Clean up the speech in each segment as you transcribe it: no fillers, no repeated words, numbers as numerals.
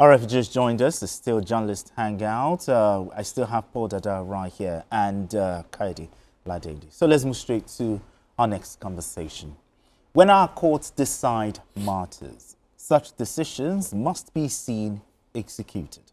All right, if you just joined us, it's still Journalist Hangout. I still have Paul Dada right here and Kaidi Ladedi. So let's move straight to our next conversation. When our courts decide matters, such decisions must be seen executed.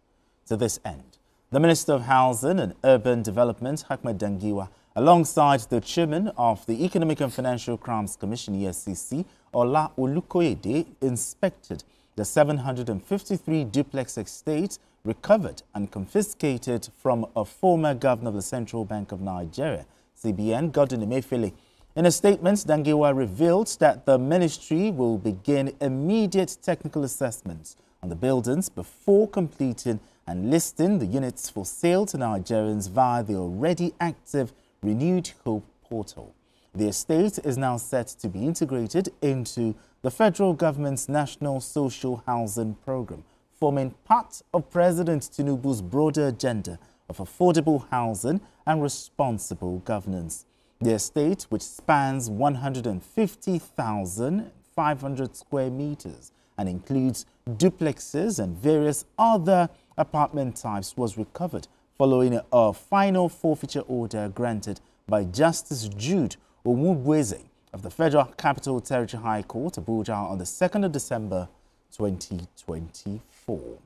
To this end, the Minister of Housing and Urban Development, Ahmed Dangiwa, alongside the Chairman of the Economic and Financial Crimes Commission, EFCC, Ola Olukoyede, inspected the 753 duplex estates recovered and confiscated from a former governor of the Central Bank of Nigeria, CBN, Godwin Emefiele. In a statement, Dangiwa revealed that the ministry will begin immediate technical assessments on the buildings before completing and listing the units for sale to Nigerians via the already active Renewed Hope portal. The estate is now set to be integrated into the federal government's National Social Housing Program, forming part of President Tinubu's broader agenda of affordable housing and responsible governance. The estate, which spans 150,500 square meters and includes duplexes and various other apartment types, was recovered following a final forfeiture order granted by Justice Jude Omugweze of the Federal Capital Territory High Court, Abuja, on the 2nd of December, 2024.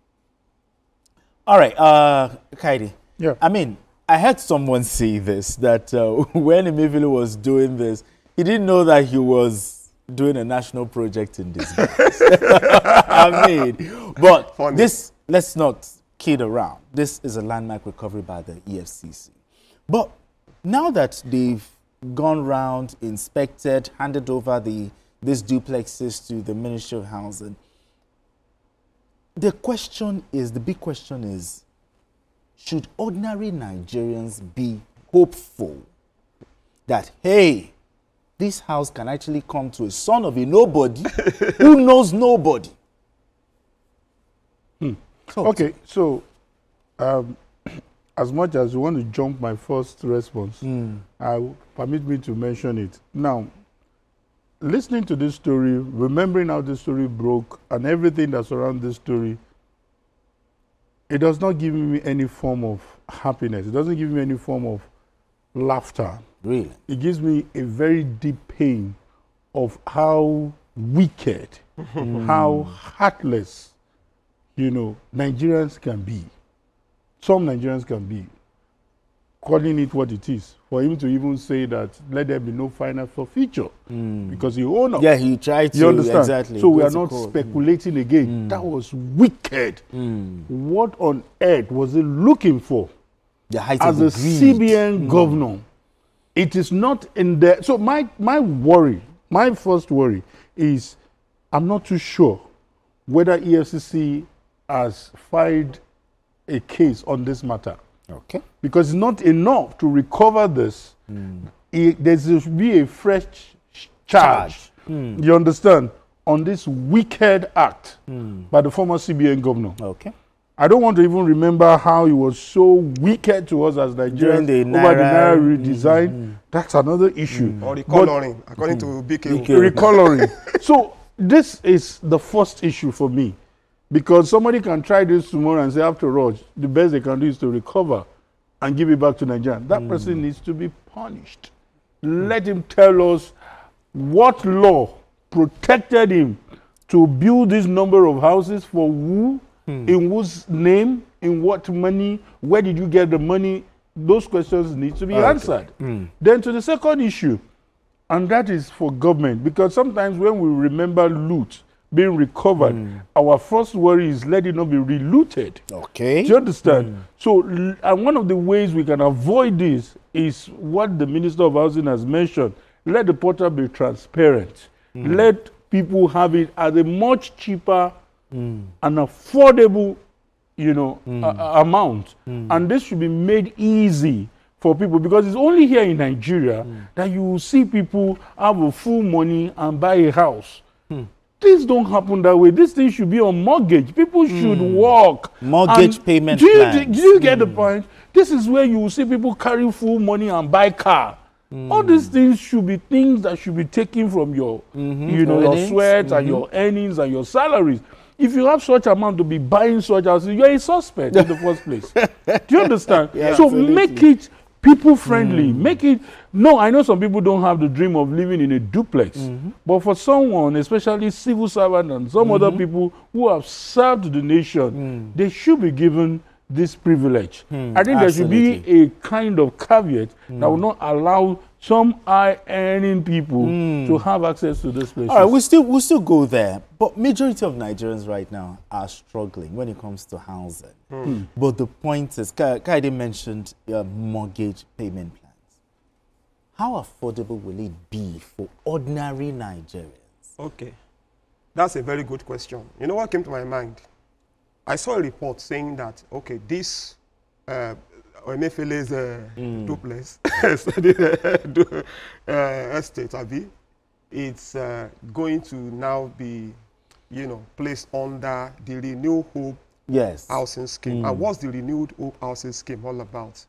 All right, Kaidi. Yeah. I mean, I heard someone say this, that when Emefiele was doing this, he didn't know that he was doing a national project in this. I mean, but funny. This, let's not kid around. This is a landmark recovery by the EFCC. But now that they've gone round, inspected, handed over these duplexes to the Ministry of Housing, the big question is, should ordinary Nigerians be hopeful that, hey, this house can actually come to a son of a nobody who knows nobody? Okay, so as much as you want to jump my first response, permit me to mention it. Now, listening to this story, remembering how this story broke and everything that surrounds this story, it does not give me any form of happiness. It doesn't give me any form of laughter. Really? It gives me a very deep pain of how wicked, how heartless, Nigerians can be. Some Nigerians can be, calling it what it is. For him to even say that, let there be no final forfeiture, because he owned up. Yeah, he tried to. You understand? Exactly. So we are not speculating again. That was wicked. What on earth was he looking for? The height as of a CBN governor, it is not in there. So my first worry is, I'm not too sure whether EFCC has filed a case on this matter. Okay. Because it's not enough to recover this. There should be a fresh charge. You understand? On this wicked act by the former CBN governor. Okay. I don't want to even remember how he was so wicked to us as Nigerians over the Naira redesign. That's another issue. Or recoloring, according to BK. Recoloring. So this is the first issue for me. Because somebody can try this tomorrow and say, after all, the best they can do is to recover and give it back to Nigeria. That person needs to be punished. Let him tell us what law protected him to build this number of houses for who, in whose name, in what money, where did you get the money? Those questions need to be answered. Then to the second issue, and that is for government, because sometimes when we remember loot being recovered, our first worry is let it not be relooted. Okay. Do you understand? So, and one of the ways we can avoid this is what the Minister of Housing has mentioned. Let the portal be transparent. Let people have it at a much cheaper and affordable, amount. And this should be made easy for people, because it's only here in Nigeria that you will see people have a full money and buy a house. Things don't happen that way. This thing should be on mortgage. People should work. Mortgage payment plans. Do you get the point? This is where you will see people carry full money and buy car. All these things should be things that should be taken from your, your sweat and your earnings and your salaries. If you have such amount to be buying such houses, you're a suspect in the first place. Do you understand? Yeah, so absolutely. make it people friendly. Make it. No, I know some people don't have the dream of living in a duplex, but for someone, especially civil servant and some other people who have served the nation, they should be given this privilege. I think there should be a kind of caveat that will not allow some high-earning people to have access to this place. All right, we'll still go there, but majority of Nigerians right now are struggling when it comes to housing. But the point is, Kaide mentioned mortgage payment plans. How affordable will it be for ordinary Nigerians? Okay, that's a very good question. You know what came to my mind? I saw a report saying that, okay, this Emefiele's duplex estate, it's going to now be, placed under the Renewed Hope housing scheme. And what's the Renewed Hope housing scheme all about?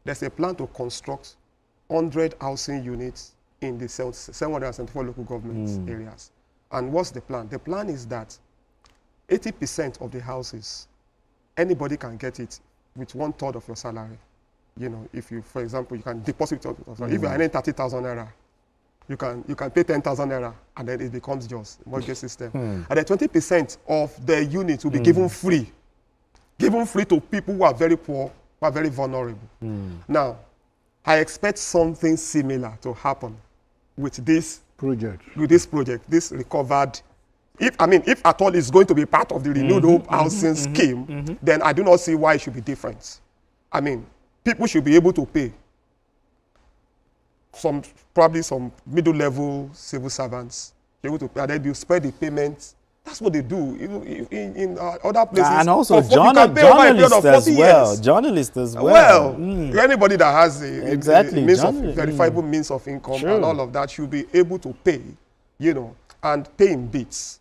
There's a plan to construct 100 housing units in the 774 local government areas. And what's the plan? The plan is that 80% of the houses, anybody can get it with 1/3 of your salary. If you, for example, you can deposit, if you're earning 30,000 naira, you can pay 10,000 naira, and then it becomes yours, mortgage system. And then 20% of the units will be given free to people who are very poor, who are very vulnerable. Now, I expect something similar to happen with this project. This recovered. If at all it's going to be part of the Renewed Hope housing scheme, then I do not see why it should be different. People should be able to pay. Probably some middle-level civil servants able to pay, and then you spread the payments. That's what they do in other places. And also journalists as well. Journalists as well. Anybody that has a verifiable means of income and all of that should be able to pay, and pay in bits.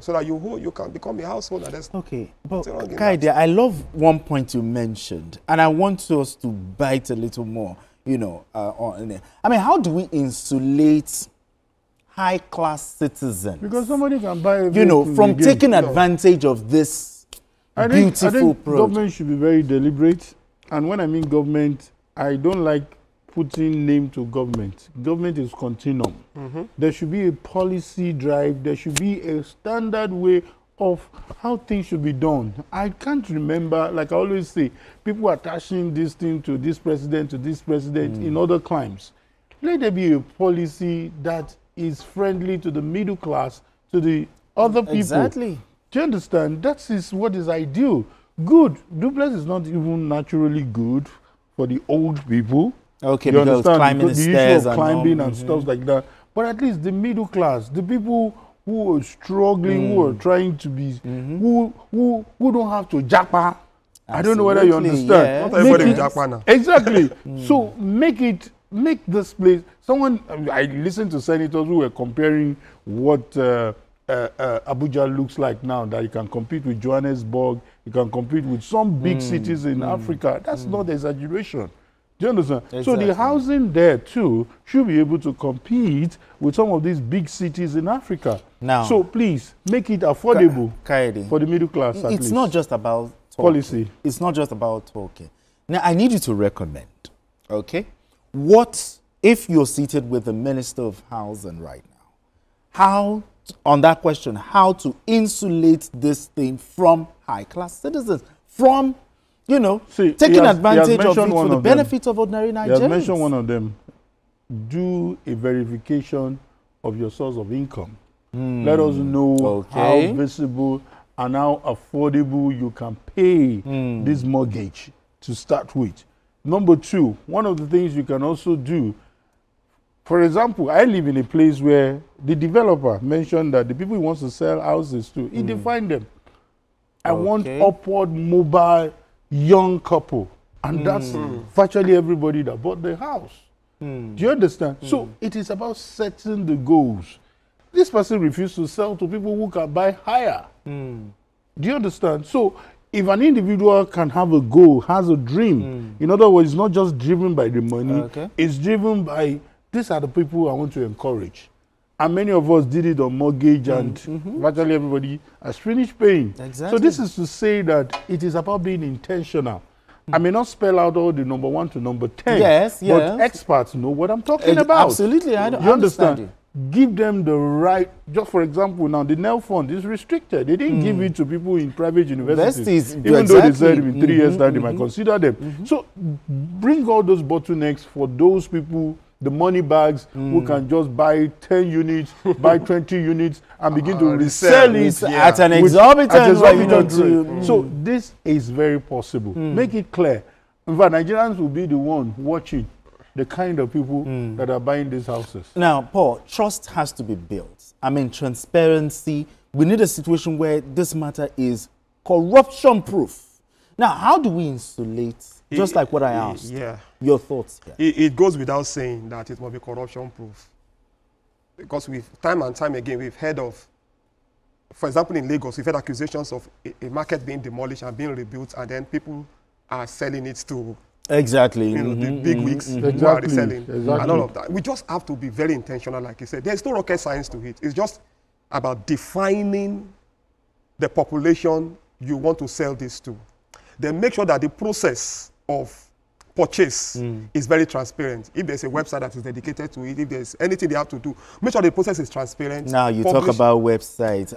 So that you can become a householder. Okay, but Kaide, I love one point you mentioned, and I want us to bite a little more, on it. How do we insulate high-class citizens? Because somebody can buy from taking advantage of this beautiful I think project. Government should be very deliberate, and when I mean government, I don't like putting name to government. Government is continuum. There should be a policy drive. There should be a standard way of how things should be done. I can't remember, like I always say, people attaching this thing to this president, in other climes. Let there be a policy that is friendly to the middle class, to the other people. Exactly. Do you understand? That is what is ideal. Good. Duplex is not even naturally good for the old people. Okay, you because understand climbing the issue stairs of climbing and stuff like that. But at least the middle class, the people who are struggling, who are trying to be, who don't have to japa. I don't know whether you understand. Yeah. Not everybody will japa now. Exactly. So make this place. I listened to senators who were comparing what Abuja looks like now, that you can compete with Johannesburg, you can compete with some big cities in Africa. That's not exaggeration. Do you understand? Exactly. So the housing there too should be able to compete with some of these big cities in Africa. Now, so please make it affordable for the middle class. It's not just about policy. It's not just about talking. Now I need you to recommend, okay, what if you're seated with the Minister of Housing right now? How, on that question, how to insulate this thing from high-class citizens, from taking advantage of it for the benefit of ordinary Nigerians. You have mentioned one of them. Do a verification of your source of income. Let us know how visible and how affordable you can pay this mortgage to start with. Number two, one of the things you can also do, for example, I live in a place where the developer mentioned that the people he wants to sell houses to, he defined them. I want upward mobile young couple, and that's virtually everybody that bought the house. Do you understand? So it is about setting the goals. This person refused to sell to people who can buy higher. Do you understand? So if an individual can have a goal, has a dream, in other words, it's not just driven by the money, it's driven by, these are the people I want to encourage. And many of us did it on mortgage, and virtually everybody has finished paying. Exactly. So this is to say that it is about being intentional. I may not spell out all the number 1 to number 10. Yes, but experts know what I'm talking about. Absolutely, I you understand. You. Give them the right. Just for example, now the NEL fund is restricted. They didn't give it to people in private universities, even though they said in 3 years that they might consider them. So bring all those bottlenecks for those people, the money bags, who can just buy 10 units, buy 20 units, and begin to resell it at an exorbitant rate. So this is very possible. Make it clear. In fact, Nigerians will be the one watching the kind of people that are buying these houses. Now, Paul, trust has to be built. I mean, transparency. We need a situation where this matter is corruption-proof. Now, how do we insulate, just like what I asked, your thoughts? It goes without saying that it must be corruption-proof. Because time and time again, we've heard of, for example, in Lagos, we've had accusations of a market being demolished and being rebuilt, and then people are selling it to the big wigs who are reselling and all of that. We just have to be very intentional, like you said. There's no rocket science to it. It's just about defining the population you want to sell this to. Then make sure that the process of purchase is very transparent. If there's a website that is dedicated to it, if there's anything they have to do, make sure the process is transparent. Now you talk about websites.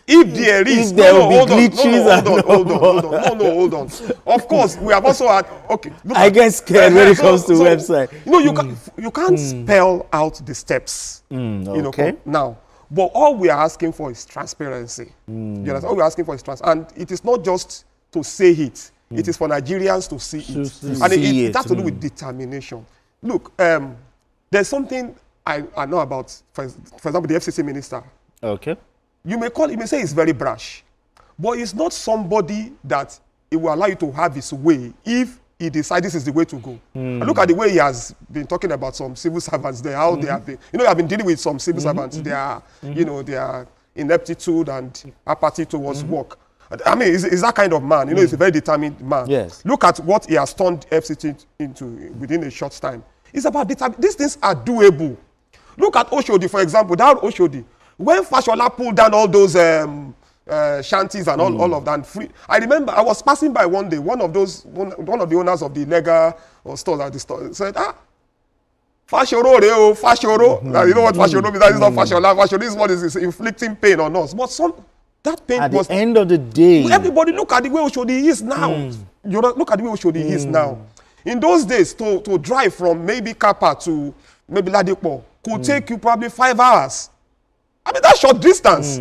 If there is, if there will be glitches, hold on. Of course, we have also had. Okay, look, I get scared when it comes to website. You know, you can't spell out the steps. Okay. Now, but all we are asking for is transparency. You understand? All we are asking for is transparency, and it is not just to say it. It is for Nigerians to see it. And it has to do with determination. Look, there's something I know about, for example, the FCC minister. Okay. You may say it's very brash, but it's not somebody that it will allow you to have his way if he decides this is the way to go. And look at the way he has been talking about some civil servants there, how they have been. You know, I've been dealing with some civil servants. They are, you know, their ineptitude and apathy towards work. I mean, he's that kind of man. You know, he's a very determined man. Yes. Look at what he has turned FCT into within a short time. It's about these things are doable. Look at Oshodi, for example. That Oshodi, when Fashola pulled down all those shanties and all of that, I remember I was passing by one day. One of the owners of the legal stores at the store said, Fashoro, Fashoro. You know what Fashoro means? That is not Fashola. Fashoro is what is inflicting pain on us. But that pain at was the end of the day. Everybody look at the way Oshodi is now. You look at the way Oshodi is now. In those days, to drive from maybe Kappa to maybe Ladipo could take you probably 5 hours. I mean, that's short distance.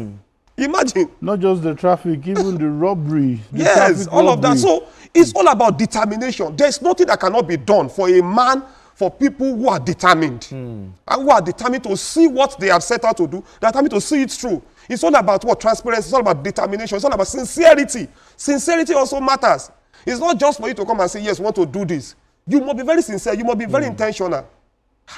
Imagine. Not just the traffic, even the robbery. Yes, all of that. So it's all about determination. There's nothing that cannot be done for a man, for people who are determined. And who are determined to see what they have set out to do. They're determined to see it through. It's all about what? Transparency. It's all about determination. It's all about sincerity. Sincerity also matters. It's not just for you to come and say, yes, we want to do this. You must be very sincere. You must be very intentional.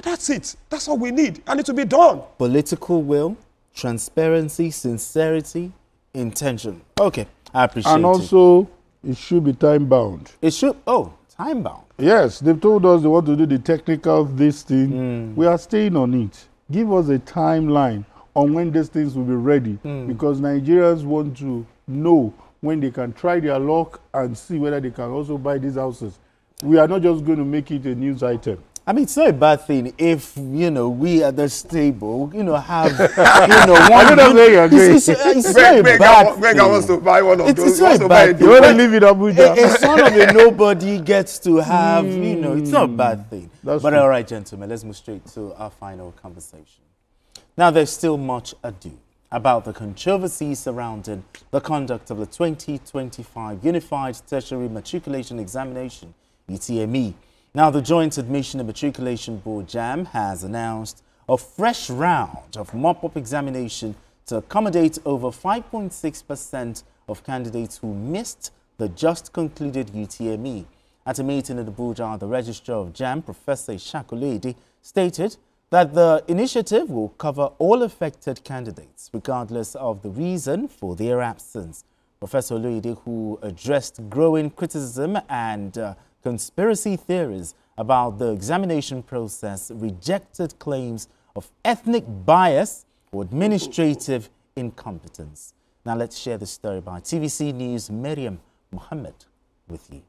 That's it. That's all we need. And it will be done. Political will, transparency, sincerity, intention. Okay, I appreciate it. And also, it should be time-bound. It should, time-bound. Yes, they've told us they want to do the technical of this thing. We are staying on it. Give us a timeline on when these things will be ready, because Nigerians want to know when they can try their luck and see whether they can also buy these houses. We are not just going to make it a news item. I mean, it's not a bad thing if, you know, we at the stable, you know, have, you know, one. It's not a bad thing. Grega wants to buy one of those. It's not a bad thing. You want to leave it up with that? A son of a nobody gets to have, you know, it's not a bad thing. But all right, gentlemen, let's move straight to our final conversation. Now, there's still much ado about the controversy surrounding the conduct of the 2025 Unified Tertiary Matriculation Examination, UTME. Now, the Joint Admission and Matriculation Board, JAMB, has announced a fresh round of mop-up examination to accommodate over 5.6% of candidates who missed the just concluded UTME. At a meeting in Abuja, the Registrar of JAMB, Professor Ishakulede, stated that the initiative will cover all affected candidates, regardless of the reason for their absence. Professor Oluide, who addressed growing criticism and conspiracy theories about the examination process, rejected claims of ethnic bias or administrative incompetence. Now let's share the story by TVC News' Miriam Mohammed with you.